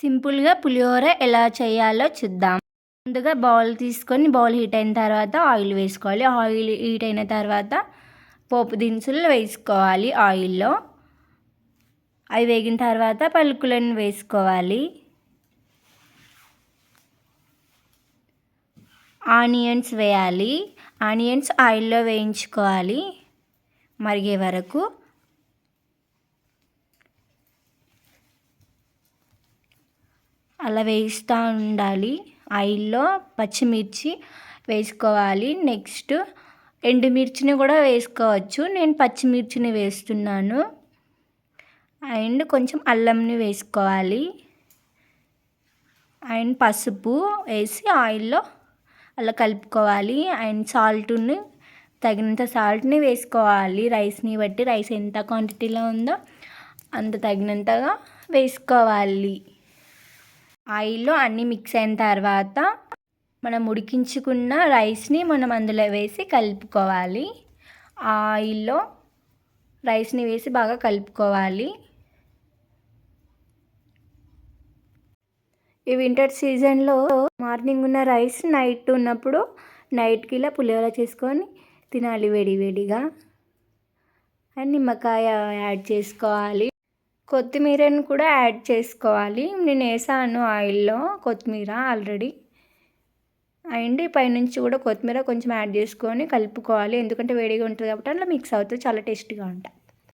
సింపుల్గా పులిహోర ఎలా చేయాలో చూద్దాం. ముందుగా బౌల్ తీసుకొని బౌల్ హీట్ అయిన తర్వాత ఆయిల్ వేసుకోవాలి. ఆయిల్ హీట్ అయిన తర్వాత పోపు దినుసులు వేసుకోవాలి ఆయిల్లో. అవి వేగిన తర్వాత పలుకులను వేసుకోవాలి. ఆనియన్స్ వేయాలి. ఆనియన్స్ ఆయిల్లో వేయించుకోవాలి మరిగే వరకు. అలా వేస్తూ ఉండాలి. ఆయిల్లో పచ్చిమిర్చి వేసుకోవాలి. నెక్స్ట్ ఎండుమిర్చిని కూడా వేసుకోవచ్చు. నేను పచ్చిమిర్చిని వేస్తున్నాను. అండ్ కొంచెం అల్లంని వేసుకోవాలి. అండ్ పసుపు వేసి ఆయిల్లో అలా కలుపుకోవాలి. అండ్ సాల్ట్ని తగినంత సాల్ట్ని వేసుకోవాలి. రైస్ని బట్టి, రైస్ ఎంత క్వాంటిటీలో ఉందో అంత తగినంతగా వేసుకోవాలి. ఆయిల్లో అన్నీ మిక్స్ అయిన తర్వాత మనం ఉడికించుకున్న రైస్ని మనం అందులో వేసి కలుపుకోవాలి. ఆయిల్లో రైస్ని వేసి బాగా కలుపుకోవాలి. ఈ వింటర్ సీజన్లో మార్నింగ్ ఉన్న రైస్ నైట్ ఉన్నప్పుడు నైట్కి ఇలా పులిహోర చేసుకొని తినాలి వేడివేడిగా. అండ్ నిమ్మకాయ యాడ్ చేసుకోవాలి. కొత్తిమీరను కూడా యాడ్ చేసుకోవాలి. నేను వేసాను ఆయిల్లో కొత్తిమీర ఆల్రెడీ. అండ్ పైనుంచి కూడా కొత్తిమీర కొంచెం యాడ్ చేసుకొని కలుపుకోవాలి. ఎందుకంటే వేడిగా ఉంటుంది కాబట్టి అలా మిక్స్ అవుతుంది, చాలా టేస్టీగా ఉంటుంది.